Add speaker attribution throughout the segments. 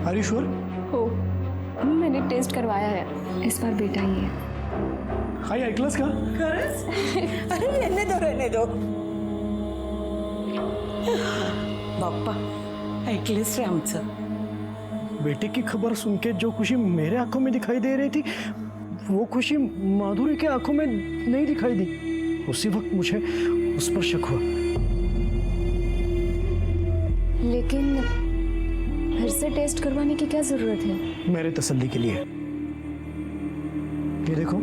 Speaker 1: Are you sure?
Speaker 2: हो, मैंने test करवाया है, इस बार बेटा ही है।
Speaker 1: हाई आई क्लास का?
Speaker 3: अरे रहने दो बाप्पा, ऐकलेस रे आमचं।
Speaker 1: बेटे की खबर सुन के जो खुशी मेरे आंखों में दिखाई दे रही थी, वो खुशी माधुरी के आंखों में नहीं दिखाई दी। उसी वक्त मुझे उस पर शक हुआ।
Speaker 2: लेकिन फिर से टेस्ट करवाने की क्या जरूरत है?
Speaker 1: मेरे तसल्ली के लिए। ये देखो,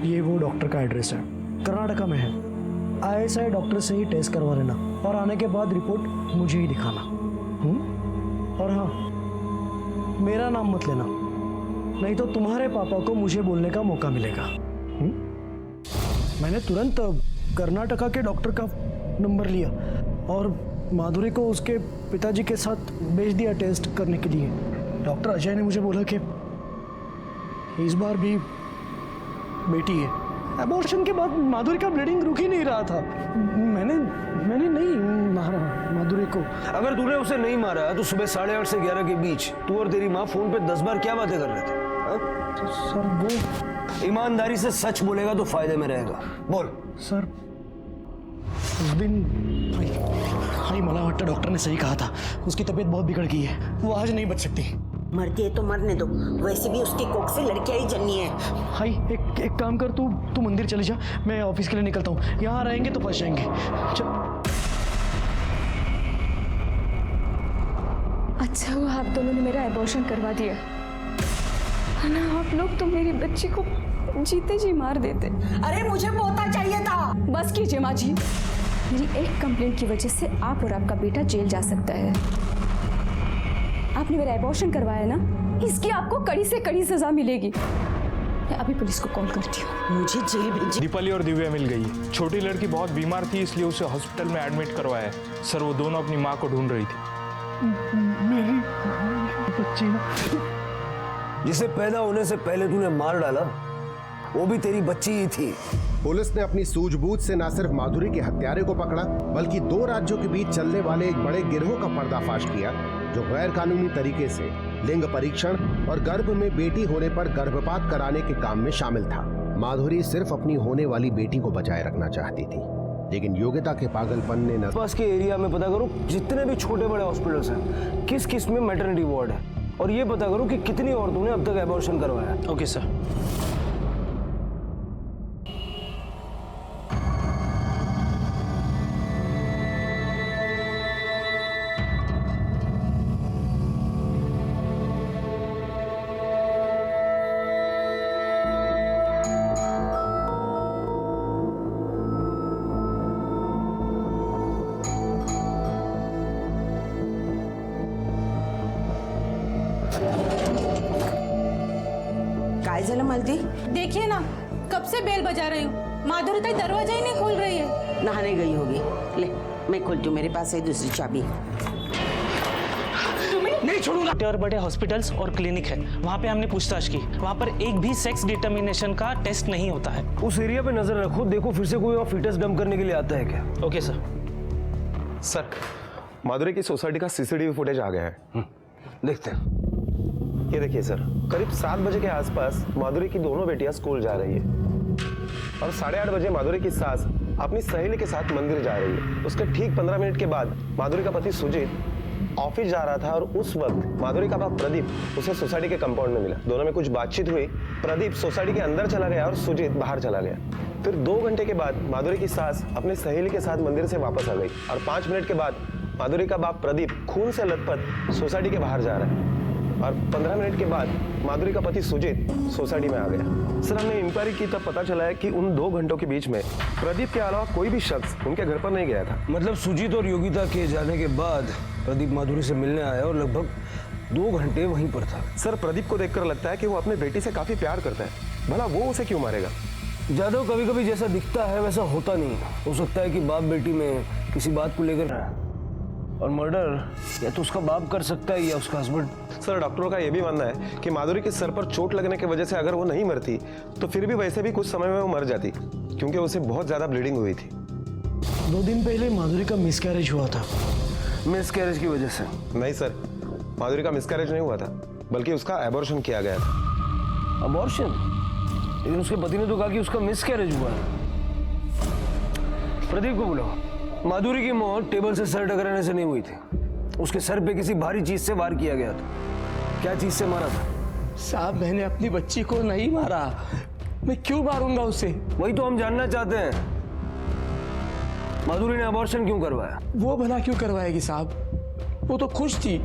Speaker 1: ये वो डॉक्टर का एड्रेस है, कर्नाटका में है। ISI डॉक्टर से ही टेस्ट करवा लेना और आने के बाद रिपोर्ट मुझे ही दिखाना। और हाँ, मेरा नाम मत लेना, नहीं तो तुम्हारे पापा को मुझे बोलने का मौका मिलेगा। मैंने तुरंत कर्नाटका के डॉक्टर का नंबर लिया और माधुरी को उसके पिताजी के साथ भेज दिया टेस्ट करने के लिए। डॉक्टर अजय ने मुझे बोला कि इस बार भी बेटी है। अबॉर्शन के बाद माधुरी का ब्लीडिंग रुक ही नहीं रहा था। मैंने नहीं मारा माधुरी को।
Speaker 4: अगर तूने उसे नहीं मारा तो सुबह 8:30 से 11 के बीच तू और तेरी माँ फोन पे 10 बार क्या बातें कर रहे थे?
Speaker 1: तो सर वो
Speaker 4: ईमानदारी से सच बोलेगा तो फायदे में रहेगा। बोल।
Speaker 1: सर उस दिन हाई मला वाटतं डॉक्टर ने सही कहा था, उसकी तबीयत बहुत बिगड़ गई है, वो आज नहीं बच सकती।
Speaker 3: मरती है तो मरने दो, वैसे भी उसकी कोख से लड़कियां ही जन्नी है।
Speaker 1: हाई एक काम कर, तू मंदिर चली जा, मैं ऑफिस के लिए निकलता हूँ। यहाँ रहेंगे तो फंस जाएंगे।
Speaker 2: अच्छा हुआ आप दोनों ने मेरा एबॉर्शन करवा दिया, वरना आप लोग तो मेरी बच्ची को जीते जी मार देते।
Speaker 3: अरे मुझे पोता चाहिए था।
Speaker 2: बस कीजिए माँ जी, मेरी एक कंप्लेंट की वजह से आप और आपका बेटा जेल जा सकता है। आपने मेरा एबॉर्शन करवाया ना, इसकी आपको कड़ी से कड़ी सजा मिलेगी। मैं अभी पुलिस को कॉल करती हूँ।
Speaker 3: मुझे जेल भेजिए।
Speaker 5: दीपाली और दिव्या मिल गई। छोटी लड़की बहुत बीमार थी, इसलिए उसे हॉस्पिटल में एडमिट करवाया है। सर, वो दोनों अपनी माँ को ढूंढ रही थी।
Speaker 1: मेरी बच्ची
Speaker 4: जिसे पैदा होने से पहले तूने मार डाला, वो भी तेरी बच्ची ही थी।
Speaker 6: पुलिस ने अपनी सूझबूझ से न सिर्फ माधुरी के हत्यारे को पकड़ा, बल्कि 2 राज्यों के बीच चलने वाले एक बड़े गिरोह का पर्दाफाश किया, जो गैर कानूनी तरीके से लिंग परीक्षण और गर्भ में बेटी होने पर गर्भपात कराने के काम में शामिल था। माधुरी सिर्फ अपनी होने वाली बेटी को बचाए रखना चाहती थी, लेकिन योग्यता के पागलपन ने
Speaker 4: पास के एरिया में पता करो जितने भी छोटे बड़े हॉस्पिटल्स हैं, किस किस में मैटरनिटी वार्ड है, और ये पता करो कि कितनी औरतों ने अब तक एबॉर्शन करवाया है।
Speaker 1: Okay sir.
Speaker 3: काय झालं मालती?
Speaker 7: देखिए ना, कब से बेल बजा रही हूँ, माधुरी ताई दरवाजा ही नहीं खोल रही है।
Speaker 3: नहाने गई होगी। ले मैं खोलती हूँ, मेरे पास है दूसरी चाबी।
Speaker 1: नहीं छोड़ूंगा।
Speaker 8: और बड़े हॉस्पिटल्स और क्लिनिक है, वहाँ पे हमने पूछताछ की, वहाँ पर एक भी सेक्स डिटर्मिनेशन का टेस्ट नहीं होता है।
Speaker 4: उस एरिया पे नजर रखो, देखो फिर से कोई और फीटस डंप करने के लिए आता है क्या।
Speaker 8: Okay sir.
Speaker 9: सर, माधुरी की सोसाइटी का CCTV फुटेज आ गया है।
Speaker 4: देखते हैं।
Speaker 9: ये देखिए सर, करीब 7 बजे के आसपास माधुरी की दोनों बेटियां स्कूल जा रही है और 8:30 बजे माधुरी की सास अपनी सहेली के साथ मंदिर जा रही है। उसके ठीक 15 मिनट के बाद माधुरी का पति सुजीत ऑफिस जा रहा था और उस वक्त माधुरी का बाप प्रदीप उसे सोसाइटी के कंपाउंड में मिला। दोनों में कुछ बातचीत हुई, प्रदीप सोसाइटी के अंदर चला गया और सुजीत बाहर चला गया। फिर 2 घंटे के बाद माधुरी की सास अपनी सहेली के साथ मंदिर से वापस आ गई और 5 मिनट के बाद माधुरी का बाप प्रदीप खून से लथपथ सोसाइटी के बाहर जा रहा है और 15 मिनट के बाद माधुरी का पति सुजीत सोसाइटी में आ गया। सर, हमने इंक्वायरी की तब पता चला है कि उन 2 घंटों के बीच में प्रदीप के अलावा कोई भी शख्स उनके घर पर नहीं गया था।
Speaker 4: मतलब सुजीत और योगिता के जाने के बाद प्रदीप माधुरी से मिलने आया और लगभग 2 घंटे वहीं पर था।
Speaker 9: सर, प्रदीप को देखकर लगता है कि वो अपने बेटी से काफी प्यार करता है, भला वो उसे क्यों मारेगा?
Speaker 4: जादव कभी कभी जैसा दिखता है वैसा होता नहीं। हो सकता है कि बाप बेटी में किसी बात को लेकर, और मर्डर या तो उसका बाप कर सकता है या उसका हस्बैंड।
Speaker 9: सर, डॉक्टरों का यह भी मानना है कि माधुरी के सर पर चोट लगने की वजह से अगर वो नहीं मरती तो फिर भी वैसे भी कुछ समय में वो मर जाती, क्योंकि उसे बहुत ज्यादा ब्लीडिंग हुई थी।
Speaker 1: 2 दिन पहले माधुरी का मिसकैरेज हुआ था।
Speaker 4: मिसकैरेज की वजह से?
Speaker 9: नहीं सर, माधुरी का मिसकैरेज नहीं हुआ था, बल्कि उसका एबॉर्शन किया गया था।
Speaker 4: अबॉर्शन? लेकिन उसके पति ने तो कहा कि उसका मिसकैरेज हुआ है। प्रदीप को बुलाओ। माधुरी की मौत टेबल से सर टकराने से नहीं हुई थी, उसके सर पे किसी भारी चीज से वार किया गया था। क्या चीज से मारा था?
Speaker 10: साहब मैंने अपनी बच्ची को नहीं मारा, मैं क्यों मारूंगा उसे?
Speaker 4: वही तो हम जानना चाहते हैं। माधुरी ने अबॉर्शन क्यों करवाया?
Speaker 10: वो भला क्यों करवाएगी साहब? वो तो खुश थी,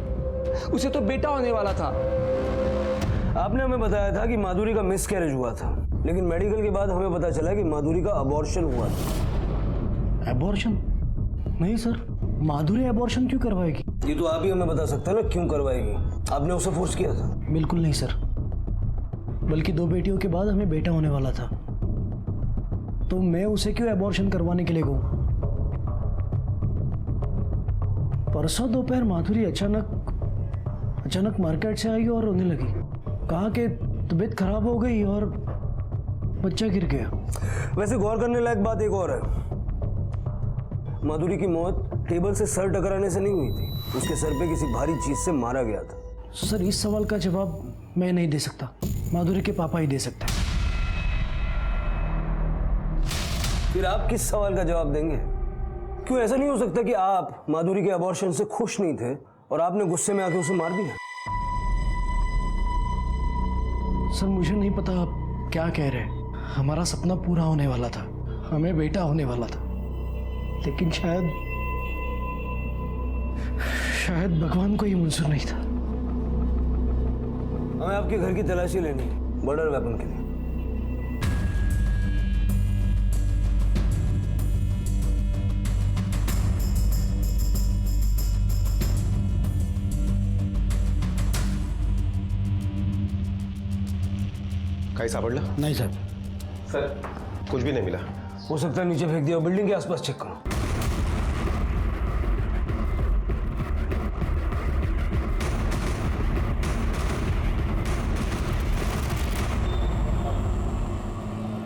Speaker 10: उसे तो बेटा होने वाला था।
Speaker 4: आपने हमें बताया था कि माधुरी का मिसकैरेज हुआ था, लेकिन मेडिकल के बाद हमें पता चला कि माधुरी का अबॉर्शन हुआ था।
Speaker 1: एबॉर्शन? नहीं सर, माधुरी एबॉर्शन क्यों करवाएगी?
Speaker 4: ये तो आप ही हमें बता सकते हैं ना क्यों करवाएगी। आपने उसे फोर्स किया था?
Speaker 1: बिल्कुल नहीं सर, बल्कि 2 बेटियों के बाद हमें बेटा होने वाला था, तो मैं उसे क्यों एबॉर्शन करवाने के लिए कहूँ? परसों दोपहर माधुरी अचानक मार्केट से आई और रोने लगी। कहा कि तबीयत खराब हो गई और बच्चा गिर गया।
Speaker 4: वैसे गौर करने लायक बात एक और है, माधुरी की मौत टेबल से सर टकराने से नहीं हुई थी, उसके सर पे किसी भारी चीज से मारा गया था।
Speaker 1: सर इस सवाल का जवाब मैं नहीं दे सकता, माधुरी के पापा ही दे सकते हैं।
Speaker 4: फिर आप किस सवाल का जवाब देंगे? क्यों ऐसा नहीं हो सकता कि आप माधुरी के अबॉर्शन से खुश नहीं थे और आपने गुस्से में आके उसे मार दिया?
Speaker 1: सर मुझे नहीं पता आप क्या कह रहे हैं। हमारा सपना पूरा होने वाला था, हमें बेटा होने वाला था, लेकिन शायद भगवान को ही मंजूर नहीं था।
Speaker 4: हमें आपके घर की तलाशी लेनी है मर्डर वेपन के लिए।
Speaker 9: काही सापडलं?
Speaker 1: नहीं सर।
Speaker 9: सर कुछ भी नहीं मिला।
Speaker 4: हो सकता है नीचे फेंक दिया, बिल्डिंग के आसपास चेक करो।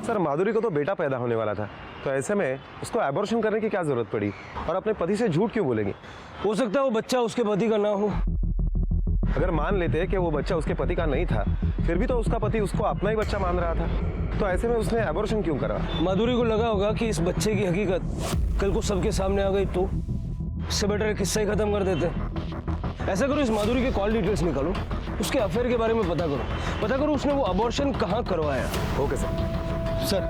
Speaker 9: सर माधुरी को तो बेटा पैदा होने वाला था, तो ऐसे में उसको एबॉर्शन करने की क्या जरूरत पड़ी? और अपने पति से झूठ क्यों बोलेगी?
Speaker 4: हो सकता है वो बच्चा उसके पति का ना हो।
Speaker 9: अगर मान लेते कि वो बच्चा उसके पति का नहीं था, फिर भी तो उसका पति उसको अपना ही बच्चा मान रहा था, तो ऐसे में उसने एबॉर्शन क्यों करा?
Speaker 4: माधुरी को लगा होगा कि इस बच्चे की हकीकत कल को सबके सामने आ गई तो इससे बेटर किस्सा ही खत्म कर देते। ऐसा करो, इस माधुरी के कॉल डिटेल्स निकालो, उसके अफेयर के बारे में पता करो उसने वो अबॉर्शन कहाँ करवाया।
Speaker 9: Okay sir.
Speaker 1: Sir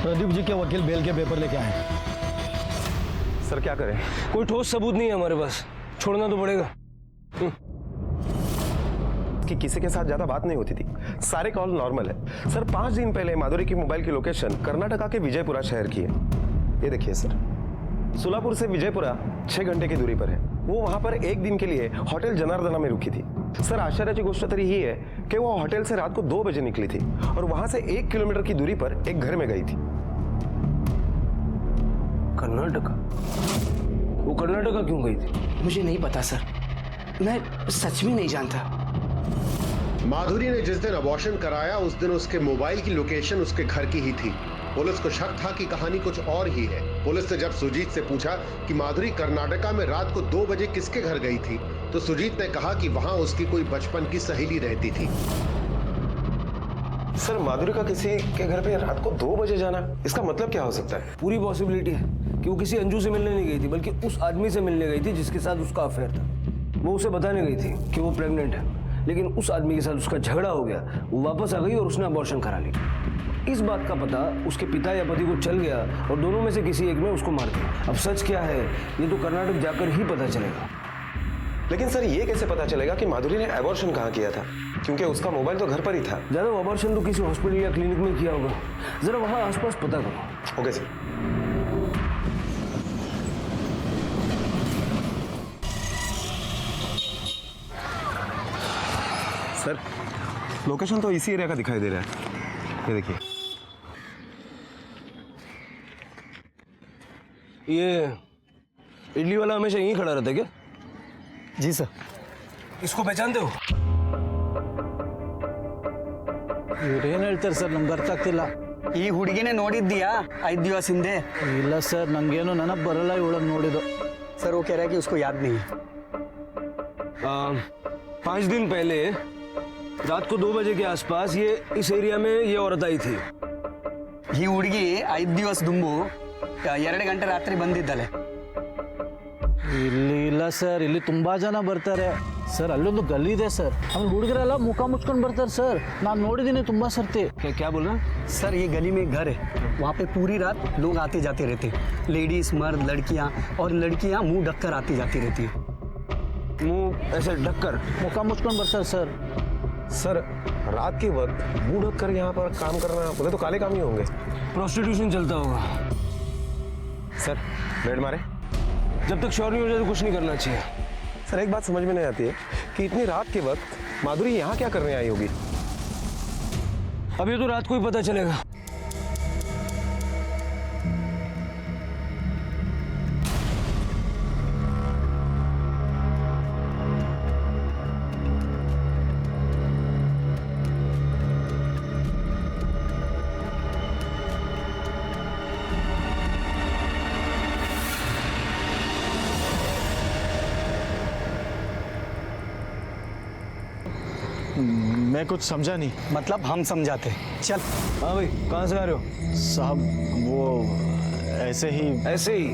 Speaker 1: Pradeep ji के वकील बेल के पेपर लेके आए।
Speaker 9: सर क्या करें?
Speaker 4: कोई ठोस सबूत नहीं है हमारे पास, छोड़ना तो पड़ेगा।
Speaker 9: कि किसी के साथ ज्यादा बात नहीं होती थी, सारे कॉल नॉर्मल है। सर 5 दिन पहले माधुरी की मोबाइल की लोकेशन कर्नाटका के विजयपुरा शहर की है। ये देखिए सर, सोलापुर से विजयपुरा 6 घंटे की दूरी पर है। वो वहां पर 1 दिन के लिए होटल जनार्दना में रुकी थी। सर आश्चर्य की गोष्ट तो ही है कि वो होटल से रात को 2 बजे निकली थी और वहां से 1 किलोमीटर की दूरी पर एक घर में गई थी।
Speaker 4: कर्नाटका? वो कर्नाटका क्यों गई थी?
Speaker 10: मुझे नहीं पता सर, मैं सच में नहीं जानता।
Speaker 6: माधुरी ने जिस दिन अबॉर्शन कराया उस दिन उसके मोबाइल की लोकेशन उसके घर की ही थी। पुलिस को शक था कि कहानी कुछ और ही है। पुलिस ने जब सुजीत से पूछा कि माधुरी कर्नाटका में रात को 2 बजे किसके घर गई थी, तो सुजीत ने कहा कि वहां उसकी कोई बचपन की सहेली रहती थी।
Speaker 9: सर माधुरी का किसी के घर पे रात को 2 बजे जाना, इसका मतलब क्या हो सकता है?
Speaker 4: पूरी पॉसिबिलिटी है कि वो किसी अंजू से मिलने नहीं गई थी, बल्कि उस आदमी से मिलने गई थी जिसके साथ उसका अफेयर था। वो उसे बताने गई थी कि वो प्रेग्नेंट है, लेकिन उस आदमी के साथ उसका झगड़ा हो गया, वो वापस आ गई और उसने अबॉर्शन करा लिया। इस बात का पता उसके पिता या पति को चल गया और दोनों में से किसी एक ने उसको मार दिया। अब सच क्या है ये तो कर्नाटक जाकर ही पता चलेगा।
Speaker 9: लेकिन सर ये कैसे पता चलेगा कि माधुरी ने एबॉर्शन कहाँ किया था, क्योंकि उसका मोबाइल तो घर पर ही था।
Speaker 4: ज्यादा अबॉर्शन तो किसी हॉस्पिटल या क्लिनिक में किया होगा, जरा वहां आसपास पता करो।
Speaker 9: Okay sir. सर लोकेशन तो इसी एरिया का दिखाई दे रहा है, ये देखिए।
Speaker 4: ये इडली वाला हमेशा यहीं खड़ा रहता है क्या?
Speaker 1: जी सर।
Speaker 4: इसको पहचानते हो?
Speaker 10: ಇವ್ರೇನು ಹೇಳ್ತಾರೆ ಸರ್, ನಮ್ಗೆ ಅರ್ಥ ಆಗ್ತಿಲ್ಲ.
Speaker 11: ಈ ಹುಡುಗಿನೇ ನೋಡಿದ್ದೀಯಾ 5 ದಿವಸ ಹಿಂದೆ?
Speaker 10: ಇಲ್ಲ ಸರ್, ನಂಗೇನು ನೆನಪು ಬರಲ್ಲ ಇವಳನ್ನು ನೋಡಿದ್ದು.
Speaker 11: सर वो कह रहा है कि उसको याद नहीं है।
Speaker 4: 5 दिन पहले रात को 2 बजे के आसपास ये इस एरिया में ये औरत आई थी।
Speaker 11: ಈ ಹುಡುಗಿ 5 ದಿವಸ ದುಂಬು 2 ಗಂಟೆ ರಾತ್ರಿ ಬಂದಿದ್ದಾಳೆ.
Speaker 10: ಇಲ್ಲಿ ಇಲ್ಲ ಸರ್, ಇಲ್ಲಿ ತುಂಬಾ ಜನ ಬರ್ತಾರೆ ಸರ್. ಅಲ್ಲೊಂದು ಗಲ್ಲಿ ಇದೆ ಸರ್, ಅಲ್ಲಿ ಹುಡುಗರೆಲ್ಲ ಮುಖ ಮುಚ್ಕೊಂಡು ಬರ್ತಾರೆ ಸರ್. ನಾನು ನೋಡಿದ್ದೀನಿ ತುಂಬಾ ಸರ್ತಿ.
Speaker 4: क्या बोल रहा?
Speaker 11: सर ये गली में घर है, वहाँ पे पूरी रात लोग आते जाते रहते, लेडीज मर्द लड़कियाँ, और लड़कियाँ मुंह ढककर आती जाती रहती है.
Speaker 4: मुंह ऐसे ढककर
Speaker 10: ಮುಖ ಮುಚ್ಕೊಂಡು ಬರ್ತಾರೆ ಸರ್.
Speaker 9: सर रात के वक्त मुंह ढक कर यहाँ पर काम करना, बोले तो काले काम ही होंगे.
Speaker 4: प्रोस्टिट्यूशन चलता होगा।
Speaker 9: सर रेड मारे.
Speaker 4: जब तक श्योर नहीं हो जाए तो कुछ नहीं करना चाहिए।
Speaker 9: सर एक बात समझ में नहीं आती है कि इतनी रात के वक्त माधुरी यहाँ क्या करने आई होगी.
Speaker 4: अभी तो रात को ही पता चलेगा।
Speaker 10: मैं कुछ समझा नहीं
Speaker 11: मतलब हम समझाते. चल.
Speaker 4: हाँ भाई, कहाँ से आ रहे हो?
Speaker 10: साहब. वो ऐसे ही.
Speaker 4: ऐसे ही?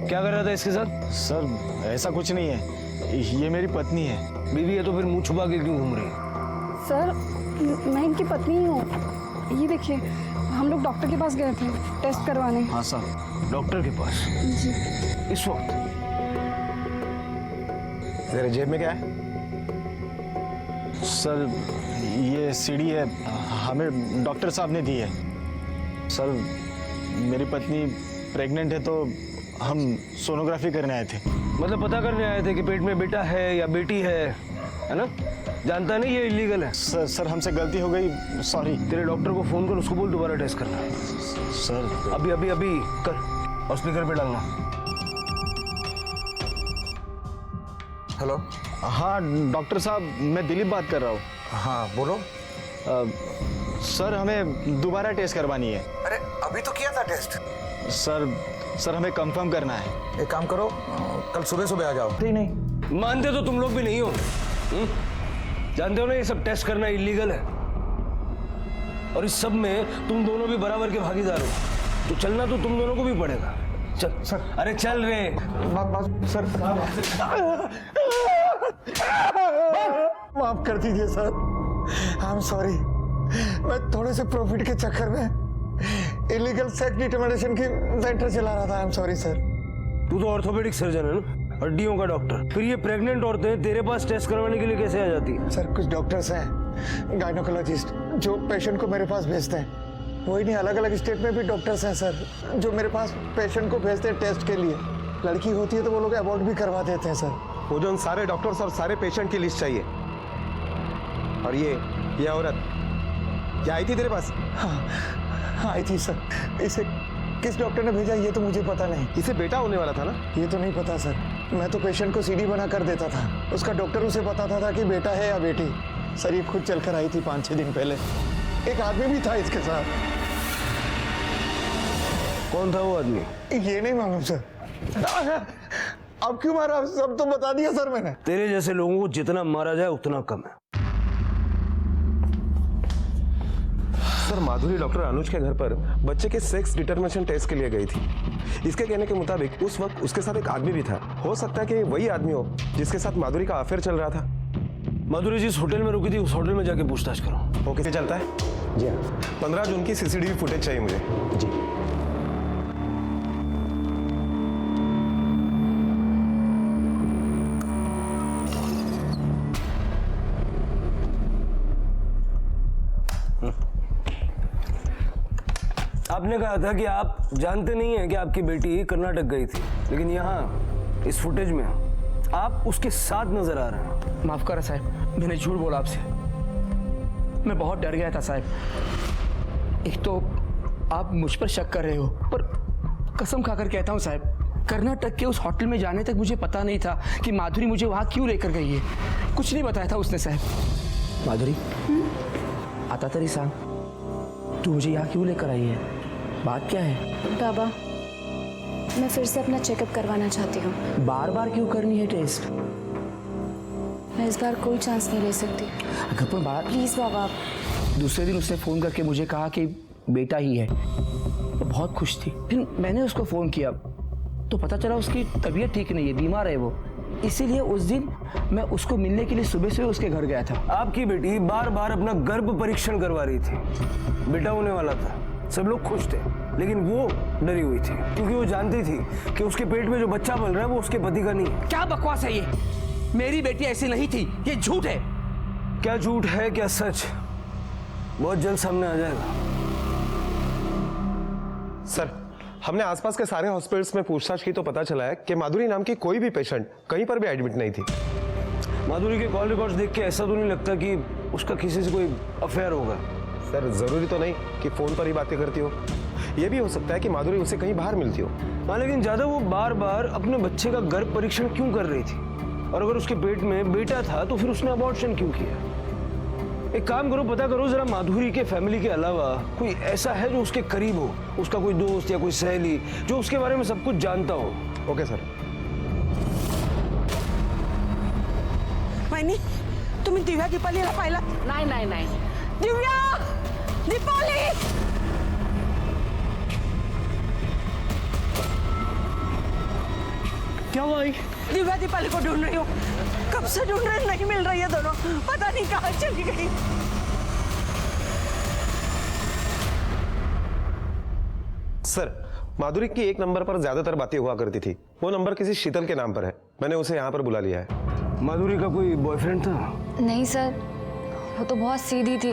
Speaker 4: क्या कर रहा था इसके साथ?
Speaker 10: सर ऐसा कुछ नहीं है, ये मेरी पत्नी है.
Speaker 4: बीवी है तो फिर मुंह छुपा के क्यों घूम रही है?
Speaker 2: सर मैं इनकी पत्नी ही हूँ। ये देखिए, हम लोग डॉक्टर के पास गए थे टेस्ट करवाने।
Speaker 10: हाँ साहब.
Speaker 4: डॉक्टर के पास
Speaker 2: जी।
Speaker 4: इस वक्त?
Speaker 9: तेरे जेब में क्या है?
Speaker 10: सर ये सीढ़ी है, हमें डॉक्टर साहब ने दी है. सर मेरी पत्नी प्रेग्नेंट है तो हम सोनोग्राफी करने आए थे.
Speaker 4: मतलब पता करने आए थे कि पेट में बेटा है या बेटी है ना? जानता नहीं ये इलीगल है।
Speaker 10: सर हमसे गलती हो गई, सॉरी.
Speaker 4: तेरे डॉक्टर को फोन कर, उसको बोल दोबारा टेस्ट करना।
Speaker 10: सर
Speaker 4: अभी अभी अभी कर और स्पीकर पे डालना।
Speaker 9: हेलो.
Speaker 10: हाँ डॉक्टर साहब, मैं दिलीप बात कर रहा हूँ.
Speaker 9: हाँ बोलो.
Speaker 10: सर हमें दोबारा टेस्ट करवानी है.
Speaker 9: अरे अभी तो किया था टेस्ट.
Speaker 10: सर हमें कंफर्म करना है.
Speaker 9: एक काम करो, कल सुबह सुबह आ जाओ.
Speaker 10: नहीं.
Speaker 4: मानते तो तुम लोग भी नहीं हो। जानते हो ना ये सब टेस्ट करना इलीगल है, और इस सब में तुम दोनों भी बराबर के भागीदार हो, तो चलना तो तुम दोनों को भी पड़ेगा। चल सर. अरे चल रे.
Speaker 10: सर माफ कर दीजिए सर, आई एम सॉरी. मैं थोड़े से प्रॉफिट के चक्कर में इलीगल सेक्स डिटर्मिनेशन की सेंटर चला रहा था. I am sorry sir.
Speaker 4: तू तो ऑर्थोपेडिक सर्जन है ना, हड्डियों का डॉक्टर, फिर ये प्रेग्नेंट औरतें तेरे पास टेस्ट करवाने के लिए कैसे आ जाती है?
Speaker 10: सर कुछ डॉक्टर्स हैं गायनोकोलॉजिस्ट जो पेशेंट को मेरे पास भेजते हैं. वही नहीं, अलग अलग स्टेट में भी डॉक्टर्स हैं सर जो मेरे पास पेशेंट को भेजते हैं टेस्ट के लिए. लड़की होती है तो वो लोग अबॉर्ट भी करवा देते हैं सर.
Speaker 9: वो जो उन सारे डॉक्टर्स और सारे पेशेंट की लिस्ट चाहिए. और ये औरत क्या आई थी तेरे पास?
Speaker 10: हाँ आई थी सर. इसे किस डॉक्टर ने भेजा ये तो मुझे पता नहीं.
Speaker 9: इसे बेटा होने वाला था ना?
Speaker 10: ये तो नहीं पता सर. मैं तो पेशेंट को सीडी बना कर देता था, उसका डॉक्टर उसे बताता था कि बेटा है या बेटी. सर ये खुद चलकर आई थी 5-6 दिन पहले. एक आदमी भी था इसके साथ.
Speaker 4: कौन था वो आदमी?
Speaker 10: ये नहीं मालूम सर. अब क्यों मारा? सब तो बता दिया सर मैंने.
Speaker 4: तेरे जैसे लोगों को जितना मारा जाए उतना कम है।
Speaker 9: सर माधुरी डॉक्टर अनुज के घर पर बच्चे के सेक्स डिटर्मिनेशन टेस्ट के लिए गई थी. इसके कहने के मुताबिक उस वक्त उसके साथ एक आदमी भी था. हो सकता है कि वही आदमी हो जिसके साथ माधुरी का अफेयर चल रहा था.
Speaker 4: माधुरी जिस होटल में रुकी थी उस होटल में जाके पूछताछ करो।
Speaker 9: ओके चलता है.
Speaker 11: जी हाँ.
Speaker 9: 15 जून की सीसीटीवी फुटेज चाहिए मुझे.
Speaker 11: जी.
Speaker 4: आपने कहा था कि आप जानते नहीं हैं कि आपकी बेटी कर्नाटक गई थी, लेकिन यहाँ इस फुटेज में आप उसके साथ नजर आ रहे हैं।
Speaker 10: माफ करा साहब, मैंने झूठ बोला आपसे. मैं बहुत डर गया था साहब. एक तो आप मुझ पर शक कर रहे हो, पर कसम खाकर कहता हूँ साहब, कर्नाटक के उस होटल में जाने तक मुझे पता नहीं था कि माधुरी मुझे वहाँ क्यों लेकर गई है. कुछ नहीं बताया था उसने साहब. माधुरी आता तरी सांग, तू मुझे यहाँ क्यों लेकर आई है? बात क्या है?
Speaker 2: बाबा, मैं फिर से अपना चेकअप करवाना चाहती हूँ.
Speaker 10: बार बार क्यों करनी है टेस्ट?
Speaker 2: मैं इस बार कोई चांस नहीं ले सकती।
Speaker 10: अगर पर बात
Speaker 2: प्लीज़ बाबा।
Speaker 10: दूसरे दिन उसने फ़ोन करके मुझे कहा कि बेटा ही है। वो बहुत खुश थी। फिर मैंने उसको फ़ोन किया तो पता चला उसकी तबीयत ठीक नहीं है, बीमार है वो। इसीलिए उस दिन मैं उसको मिलने के लिए सुबह से उसके घर गया था।
Speaker 4: आपकी बेटी बार बार अपना गर्भ परीक्षण करवा रही थी, बेटा होने वाला था, सब लोग खुश थे, लेकिन वो डरी हुई थी क्योंकि वो जानती थी कि उसके पेट में जो बच्चा पल रहा है वो उसके पति का नहीं है।
Speaker 10: क्या बकवास है ये? मेरी बेटी ऐसी नहीं थी, ये झूठ है।
Speaker 4: क्या झूठ है क्या सच, बहुत जल्द सामने आ जाएगा।
Speaker 9: सर, हमने आसपास के सारे हॉस्पिटल्स में पूछताछ की तो पता चला है कि माधुरी नाम की कोई भी पेशेंट कहीं पर भी एडमिट नहीं थी।
Speaker 4: माधुरी के कॉल रिकॉर्ड्स देख के ऐसा तो नहीं लगता कि उसका किसी से कोई अफेयर होगा।
Speaker 9: सर, जरूरी तो नहीं कि फोन पर ही बातें करती हो, यह भी हो सकता है कि माधुरी उसे कहीं बाहर मिलती हो।
Speaker 4: हाँ, लेकिन ज्यादा वो बार बार अपने बच्चे का गर्भ परीक्षण क्यों कर रही थी? और अगर उसके पेट में बेटा था तो फिर उसने अबॉर्शन क्यों किया? एक काम करो, पता करो जरा माधुरी के फैमिली के अलावा कोई ऐसा है जो उसके करीब हो, उसका कोई दोस्त या कोई सहेली जो उसके बारे में सब कुछ जानता हो।
Speaker 9: Okay sir.
Speaker 3: वहिनी, तुम्ही दिव्या दीपालीला पाहिला?
Speaker 7: नाही नाही नाही।
Speaker 3: दिव्या, दीपाली!
Speaker 1: क्या हुआ?
Speaker 3: दिव्या दीपाली को ढूंढ रही हूँ, कब से ढूंढ रहे, नहीं मिल रही है दोनों, पता नहीं कहाँ चली गई।
Speaker 9: सर, माधुरी की एक नंबर पर ज्यादातर बातें हुआ करती थी। वो नंबर किसी शीतल के नाम पर है, मैंने उसे यहाँ पर बुला लिया है।
Speaker 4: माधुरी का कोई बॉयफ्रेंड था?
Speaker 2: नहीं सर, वो तो बहुत सीधी थी,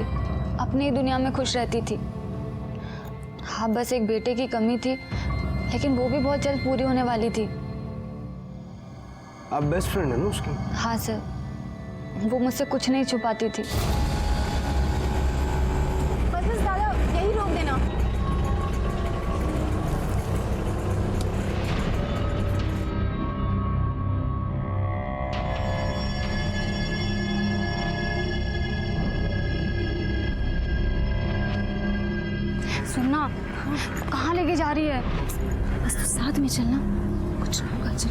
Speaker 2: अपनी दुनिया में खुश रहती थी। हाँ, बस एक बेटे की कमी थी, लेकिन वो भी बहुत जल्द पूरी होने वाली थी।
Speaker 4: आप बेस्ट फ्रेंड है ना उसकी?
Speaker 2: हाँ सर, वो मुझसे कुछ नहीं छुपाती थी।
Speaker 7: बस दादा, यही रोक देना।
Speaker 2: सुनना, कहाँ लेके जा रही है? बस तो साथ में चलना, कुछ ना होगा। चल।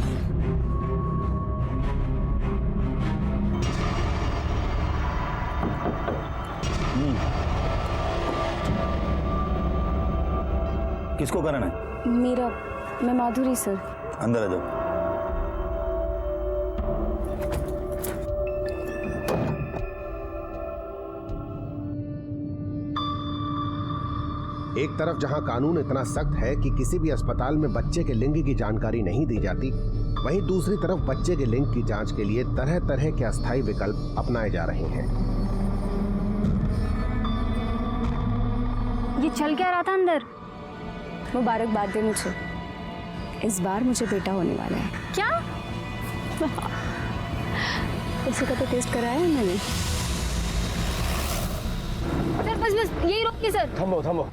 Speaker 12: किसको करना है?
Speaker 2: मेरा, मैं माधुरी सर।
Speaker 12: अंदर आ जाओ।
Speaker 6: एक तरफ जहां कानून इतना सख्त है कि किसी भी अस्पताल में बच्चे के लिंग की जानकारी नहीं दी जाती, वहीं दूसरी तरफ बच्चे के लिंग की जांच के लिए तरह तरह के अस्थायी विकल्प अपनाए जा रहे हैं।
Speaker 2: ये चल क्या रहा था अंदर? मुबारकबाद दे मुझे, इस बार मुझे बेटा होने वाला है। क्या? इसी का तो टेस्ट कराया है मैंने। सर बस बस यही रोकिए सर।
Speaker 4: थम्बो थम्बो।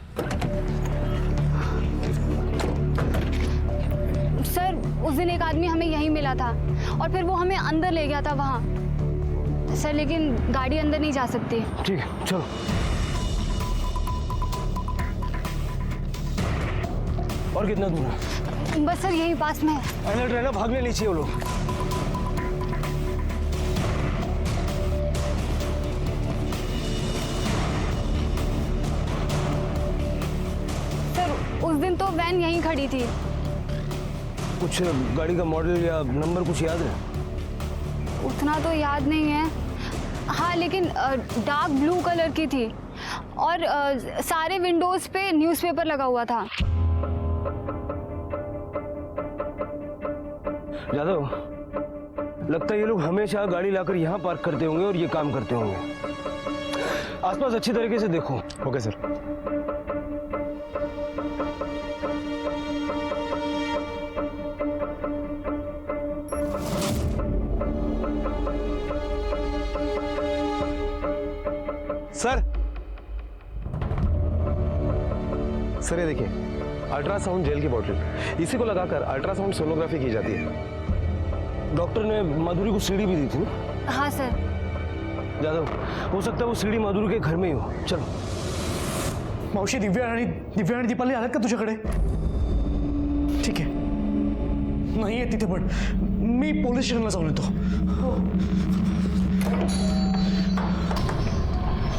Speaker 2: सर, उस दिन एक आदमी हमें यहीं मिला था और फिर वो हमें अंदर ले गया था वहाँ। सर लेकिन गाड़ी अंदर नहीं जा सकती।
Speaker 4: ठीक है, चलो। और कितना दूर है?
Speaker 2: बस सर यही पास में है।
Speaker 4: अलर्ट रहना, भागने नहीं चाहिए वो लोग।
Speaker 2: सर उस दिन तो वैन यहीं खड़ी थी।
Speaker 4: कुछ गाड़ी का मॉडल या नंबर कुछ याद है?
Speaker 2: उतना तो याद नहीं है। हाँ लेकिन डार्क ब्लू कलर की थी और सारे विंडोज पे न्यूज़पेपर लगा हुआ था।
Speaker 4: यादव, लगता है ये लोग हमेशा गाड़ी लाकर यहाँ पार्क करते होंगे और ये काम करते होंगे। आसपास अच्छी तरीके से देखो।
Speaker 9: Okay sir. सर ये देखिए, अल्ट्रासाउंड जेल की बोतल, इसी को लगाकर अल्ट्रासाउंड सोनोग्राफी की जाती है।
Speaker 4: डॉक्टर ने माधुरी को सीडी भी दी थी ना?
Speaker 2: हाँ सर।
Speaker 4: यादव, हो सकता है वो सीडी माधुरी के घर में ही हो। चलो।
Speaker 1: मावशी, दिव्या आणि दीपाली आल्यात का तुझ्याकडे? ठीक आहे, नाही आहे तिथे, पण मी पोलीस स्टेशनला जाऊन येतो।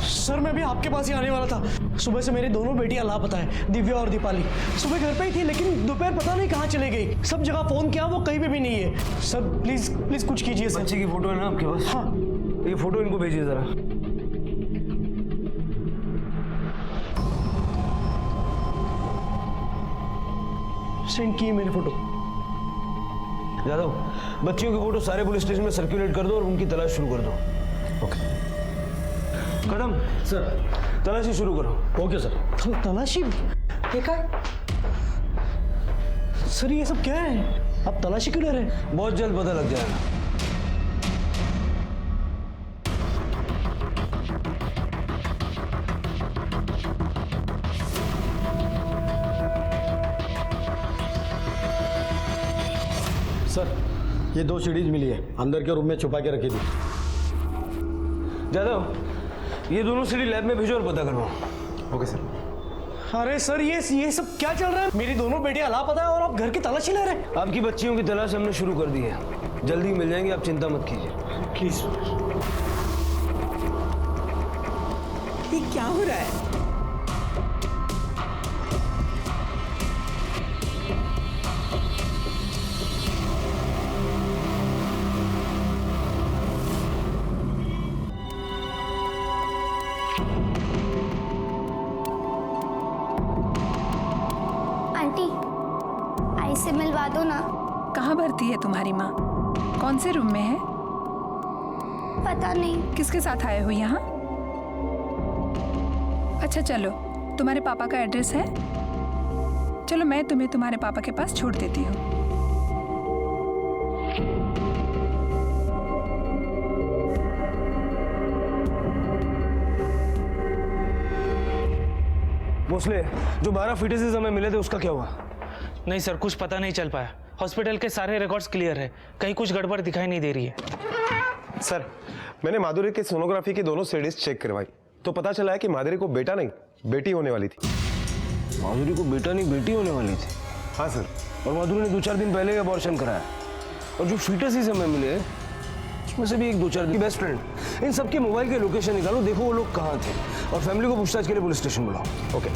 Speaker 1: सर मैं भी आपके पास ही आने वाला था। सुबह से मेरी दोनों बेटियां लापता है, दिव्या और दीपाली। सुबह घर पे ही थी लेकिन दोपहर पता नहीं कहाँ चले गई। सब जगह फोन किया, वो कहीं पे भी नहीं है। सर प्लीज प्लीज कुछ कीजिए सर।
Speaker 4: बच्चे की फोटो है ना आपके पास?
Speaker 1: हाँ।
Speaker 4: ये फोटो इनको भेजिए जरा।
Speaker 1: सेंड की मैंने फोटो।
Speaker 4: यादव, बच्चियों की फोटो सारे पुलिस स्टेशन में सर्कुलेट कर दो और उनकी तलाश शुरू कर दो।
Speaker 1: ओके
Speaker 4: कदम सर, तलाशी शुरू करो।
Speaker 1: Okay sir. तलाशी देखा सर, ये सब क्या है? आप तलाशी क्यों ले रहे हैं?
Speaker 4: बहुत जल्द पता लग जाएगा।
Speaker 1: सर ये 2 सीडीज मिली है, अंदर के रूम में छुपा के रखी थी।
Speaker 4: यादव, ये दोनों सीडी लैब में भेजो और पता करवाओ।
Speaker 1: Okay sir. अरे सर ये सब क्या चल रहा है? मेरी दोनों बेटियां लापता है और आप घर की तलाशी ले रहे हैं?
Speaker 4: आपकी बच्चियों की तलाश हमने शुरू कर दी है, जल्दी मिल जाएंगी, आप चिंता मत कीजिए
Speaker 1: प्लीज।
Speaker 3: ये क्या हो रहा है?
Speaker 13: आंटी आई से मिलवा दो ना।
Speaker 14: कहाँ भर्ती है तुम्हारी माँ? कौन से रूम में है?
Speaker 13: पता नहीं।
Speaker 14: किसके साथ आए हो यहाँ? अच्छा चलो, तुम्हारे पापा का एड्रेस है? चलो मैं तुम्हें तुम्हारे पापा के पास छोड़ देती हूँ।
Speaker 4: भोसले, जो 12 फीटेसेस हमें मिले थे उसका क्या हुआ?
Speaker 8: नहीं सर, कुछ पता नहीं चल पाया। हॉस्पिटल के सारे रिकॉर्ड्स क्लियर है, कहीं कुछ गड़बड़ दिखाई नहीं दे रही है।
Speaker 9: सर, मैंने माधुरी की सोनोग्राफी की दोनों सीडीज चेक करवाई तो पता चला है कि माधुरी को बेटा नहीं बेटी होने वाली थी।
Speaker 4: माधुरी को बेटा नहीं बेटी होने वाली थी?
Speaker 9: हाँ सर।
Speaker 4: और माधुरी ने 2-4 दिन पहले अबॉर्शन कराया। और जो फीटसेस हमें मिले उसमें से भी 1-2-4 दिन बेस्ट फ्रेंड। इन सबके मोबाइल के लोकेशन निकालो, देखो वो लोग कहाँ थे और फैमिली को पूछताछ के लिए पुलिस स्टेशन बुलाओ।
Speaker 9: ओके।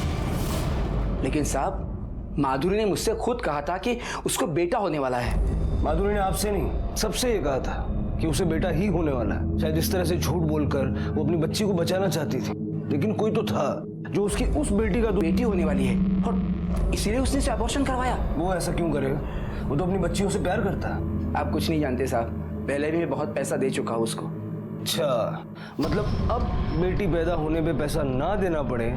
Speaker 10: लेकिन साहब, माधुरी ने मुझसे खुद कहा था कि उसको बेटा होने वाला है।
Speaker 4: माधुरी ने आपसे नहीं, सबसे ये कहा था कि उसे बेटा ही होने वाला है। शायद इस तरह से झूठ बोलकर वो अपनी बच्ची को बचाना चाहती थी, लेकिन कोई तो था जो उसकी उस बेटी का
Speaker 10: बेटी होने वाली है और इसीलिए उसने इसे अबॉर्शन करवाया।
Speaker 4: वो ऐसा क्यों करेगा? वो तो अपनी बच्चियों से प्यार करता है।
Speaker 10: आप कुछ नहीं जानते साहब, पहले भी मैं बहुत पैसा दे चुका हूँ उसको।
Speaker 4: अच्छा, मतलब अब बेटी पैदा होने पे पैसा ना देना पड़े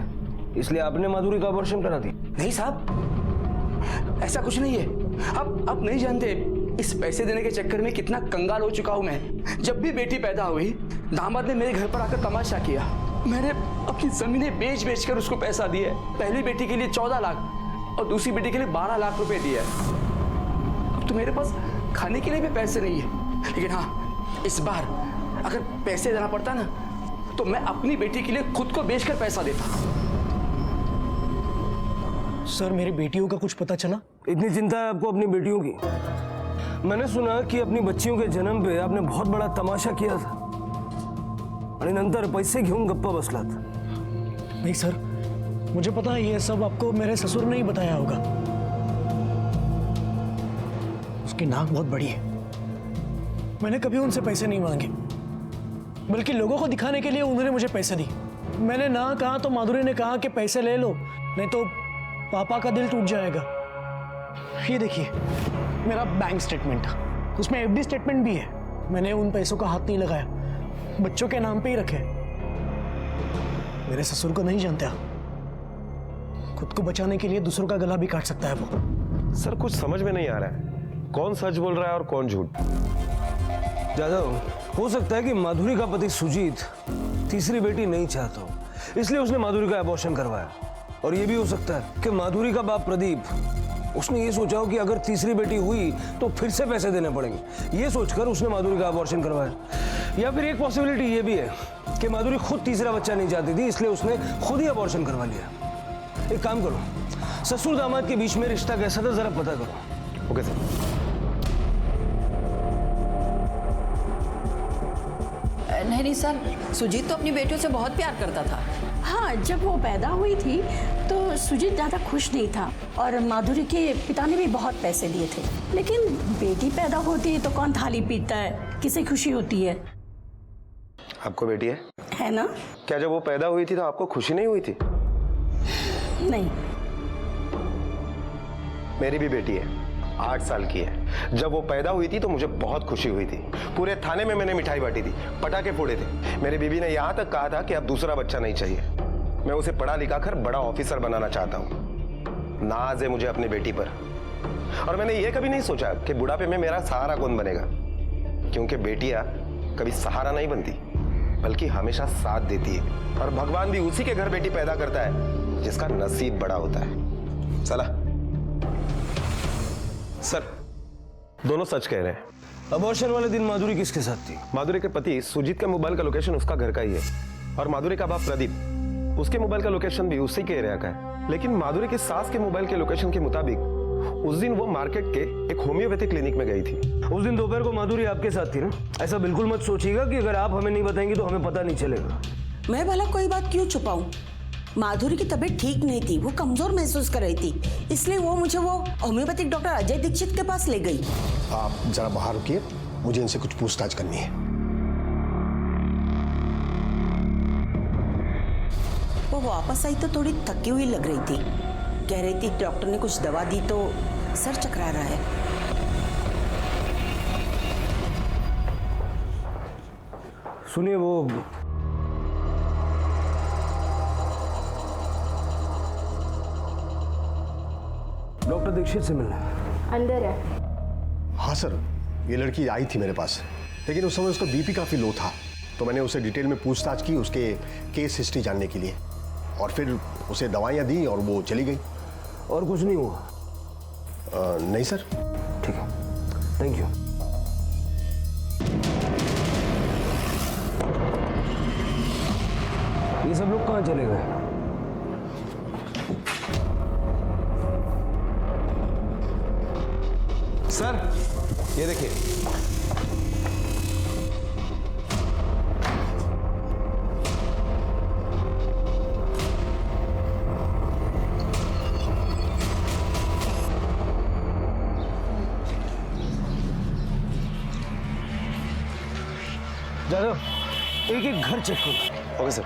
Speaker 4: इसलिए आपने माधुरी का अबॉर्शन करा दी?
Speaker 10: नहीं साहब, ऐसा कुछ नहीं है। आप नहीं जानते इस पैसे देने के चक्कर में कितना कंगाल हो चुका हूं मैं। जब भी बेटी पैदा हुई, दामाद ने मेरे घर पर आकर तमाशा किया। मैंने अपनी जमीनें बेच कर उसको पैसा दिया। पहली बेटी के लिए 14 लाख और दूसरी बेटी के लिए 12 लाख रुपए दिए। अब तो मेरे पास खाने के लिए भी पैसे नहीं है। लेकिन हाँ, इस बार अगर पैसे देना पड़ता ना तो मैं अपनी बेटी के लिए खुद को बेचकर पैसा देता।
Speaker 1: सर मेरी बेटियों का कुछ पता चला?
Speaker 4: इतनी चिंता है आपको अपनी बेटियों की? मैंने सुना कि अपनी बच्चियों के जन्म पे आपने बहुत बड़ा तमाशा किया था आणि नंतर पैसे घेऊन गप्पा बसलात।
Speaker 1: नहीं सर, मुझे पता है ये सब आपको मेरे ससुर ने ही बताया होगा। उसकी नाक बहुत बड़ी है। मैंने कभी उनसे पैसे नहीं मांगे, बल्कि लोगों को दिखाने के लिए उन्होंने मुझे पैसे दी। मैंने ना कहा तो माधुरी ने कहा कि पैसे ले लो, नहीं तो पापा का दिल टूट जाएगा। ये देखिए मेरा बैंक स्टेटमेंट, उसमें एफडी स्टेटमेंट भी है। मैंने उन पैसों का हाथ नहीं लगाया, बच्चों के नाम पे ही रखे। मेरे ससुर को नहीं जानते आप। खुद को बचाने के लिए दूसरों का गला भी काट सकता है वो।
Speaker 9: सर कुछ समझ में नहीं आ रहा है, कौन सच बोल रहा है और कौन झूठ?
Speaker 4: जादव, हो सकता है कि माधुरी का पति सुजीत तीसरी बेटी नहीं चाहता हो, इसलिए उसने माधुरी का अबॉर्शन करवाया। और यह भी हो सकता है कि माधुरी का बाप प्रदीप, उसने ये सोचा हो कि अगर तीसरी बेटी हुई तो फिर से पैसे देने पड़ेंगे, ये सोचकर उसने माधुरी का अबॉर्शन करवाया। या फिर एक पॉसिबिलिटी ये भी है कि माधुरी खुद तीसरा बच्चा नहीं चाहती थी, इसलिए उसने खुद ही अबॉर्शन करवा लिया। एक काम करो, ससुर दामाद के बीच में रिश्ता कैसा था जरा पता करो।
Speaker 9: Okay sir.
Speaker 3: नहीं सर, सुजीत तो अपनी बेटियों से बहुत प्यार करता था।
Speaker 15: हाँ, जब वो पैदा हुई थी तो सुजीत ज़्यादा खुश नहीं था और माधुरी के पिता ने भी बहुत पैसे दिए थे। लेकिन बेटी पैदा होती है तो कौन थाली पीता है, किसे खुशी होती है?
Speaker 9: आपको बेटी
Speaker 15: है ना?
Speaker 9: क्या जब वो पैदा हुई थी तो आपको खुशी नहीं हुई थी?
Speaker 15: नहीं।
Speaker 9: मेरी भी बेटी है, 8 साल की है। जब वो पैदा हुई थी तो मुझे बहुत खुशी हुई थी। पूरे थाने में मैंने मिठाई बांटी थी, पटाखे फोड़े थे। मेरी बीवी ने यहाँ तक कहा था कि अब दूसरा बच्चा नहीं चाहिए। मैं उसे पढ़ा लिखा कर बड़ा ऑफिसर बनाना चाहता हूँ। नाज है मुझे अपनी बेटी पर। और मैंने ये कभी नहीं सोचा कि बुढ़ापे में मेरा सहारा कौन बनेगा, क्योंकि बेटियां कभी सहारा नहीं बनती बल्कि हमेशा साथ देती है। और भगवान भी उसी के घर बेटी पैदा करता है जिसका नसीब बड़ा होता है। चला सर, दोनों सच कह रहे हैं।
Speaker 4: अबॉर्शन वाले दिन माधुरी किसके साथ थी?
Speaker 9: माधुरी के पति सुजीत का मोबाइल का लोकेशन उसका घर का ही है और माधुरी का बाप प्रदीप, उसके मोबाइल का लोकेशन भी उसी के एरिया का है। लेकिन माधुरी की सास के मोबाइल के लोकेशन के मुताबिक उस दिन वो मार्केट के एक होम्योपैथिक क्लिनिक में गई थी।
Speaker 4: उस दिन दोपहर को माधुरी आपके साथ थी ना? ऐसा बिल्कुल मत सोचिएगा कि अगर आप हमें नहीं बताएंगे तो हमें पता नहीं चलेगा।
Speaker 3: मैं भला कोई बात क्यों छुपाऊं? माधुरी की तबीयत ठीक नहीं थी, वो कमजोर महसूस कर रही थी, इसलिए वो मुझे वो होम्योपैथिक डॉक्टर अजय दीक्षित के पास ले गई।
Speaker 6: आप जरा बाहर रुकिए, मुझे इनसे कुछ पूछताछ करनी है।
Speaker 3: वो वापस आई तो थोड़ी थकी हुई लग रही थी। कह रही थी डॉक्टर ने कुछ दवा दी तो सर चकरा रहा है।
Speaker 4: सुनिए, वो डॉक्टर दीक्षित से मिलना
Speaker 13: अंदर है।
Speaker 6: हाँ सर, ये लड़की आई थी मेरे पास, लेकिन उस समय उसका बीपी काफ़ी लो था, तो मैंने उसे डिटेल में पूछताछ की उसके केस हिस्ट्री जानने के लिए, और फिर उसे दवाइयाँ दी और वो चली गई।
Speaker 4: और कुछ नहीं हुआ?
Speaker 6: नहीं सर।
Speaker 4: ठीक है, थैंक यू। ये सब लोग कहाँ चले गए?
Speaker 9: सर ये देखिए,
Speaker 4: जादव, एक एक घर चेक करो।
Speaker 9: Okay sir.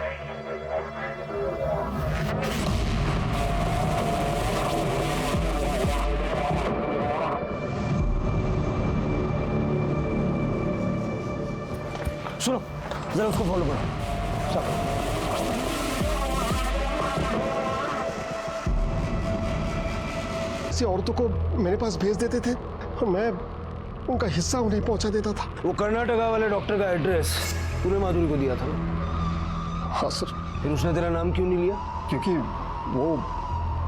Speaker 4: सुनो, जरा उसको फॉलो करो।
Speaker 6: ऐसी औरतों को मेरे पास भेज देते थे और मैं उनका हिस्सा उन्हें पहुंचा देता था।
Speaker 4: वो कर्नाटका वाले डॉक्टर का एड्रेस तूने माधुरी को दिया था ना?
Speaker 6: हाँ सर।
Speaker 4: फिर उसने तेरा नाम क्यों नहीं लिया?
Speaker 6: क्योंकि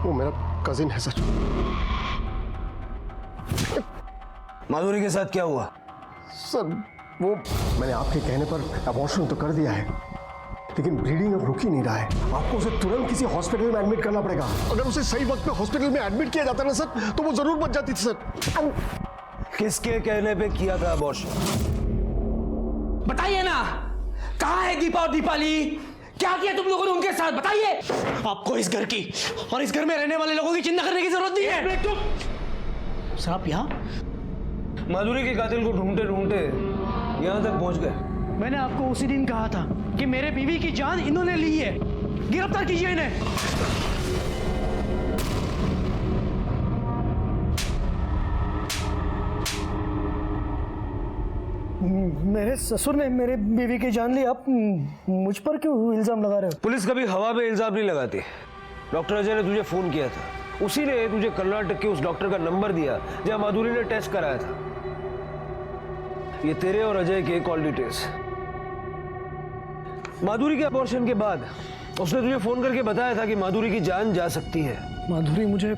Speaker 6: वो मेरा कजिन है सर।
Speaker 4: माधुरी के साथ क्या हुआ?
Speaker 6: सर वो मैंने आपके कहने पर अबॉर्शन तो कर दिया है, लेकिन ब्लीडिंग अब रुक ही नहीं रहा है। आपको उसे तुरंत किसी हॉस्पिटल में एडमिट करना पड़ेगा। अगर उसे सही वक्त पे हॉस्पिटल में एडमिट किया जाता ना सर, तो वो जरूर बच जाती थी सर।
Speaker 4: किसके कहने पे किया था अबॉर्शन?
Speaker 10: बताइए ना, कहाँ है दीपा और दीपाली? क्या किया तुम लोगों ने उनके साथ? बताइए। आपको इस घर की और इस घर में रहने वाले लोगों की चिंता करने की जरूरत नहीं है। सर आप यहाँ?
Speaker 4: माधुरी के कातिल को ढूंढते ढूंढते यहाँ तक पहुंच गए।
Speaker 1: मैंने आपको उसी दिन कहा था कि मेरे बीवी की जान इन्होंने ली है, गिरफ्तार कीजिए इन्हें। मेरे ससुर ने मेरे बीवी की जान ली, आप मुझ पर क्यों इल्जाम लगा रहे हो?
Speaker 4: पुलिस कभी हवा पे इल्जाम नहीं लगाती। डॉक्टर अजय ने तुझे फोन किया था, उसी ने तुझे कर्नाटक के उस डॉक्टर का नंबर दिया जहां माधुरी ने टेस्ट कराया था। ये तेरे और अजय के कॉल डिटेल्स। माधुरी के अबॉर्शन के बाद उसने तुझे फोन करके बताया था कि माधुरी की जान जा सकती है।
Speaker 1: माधुरी मुझे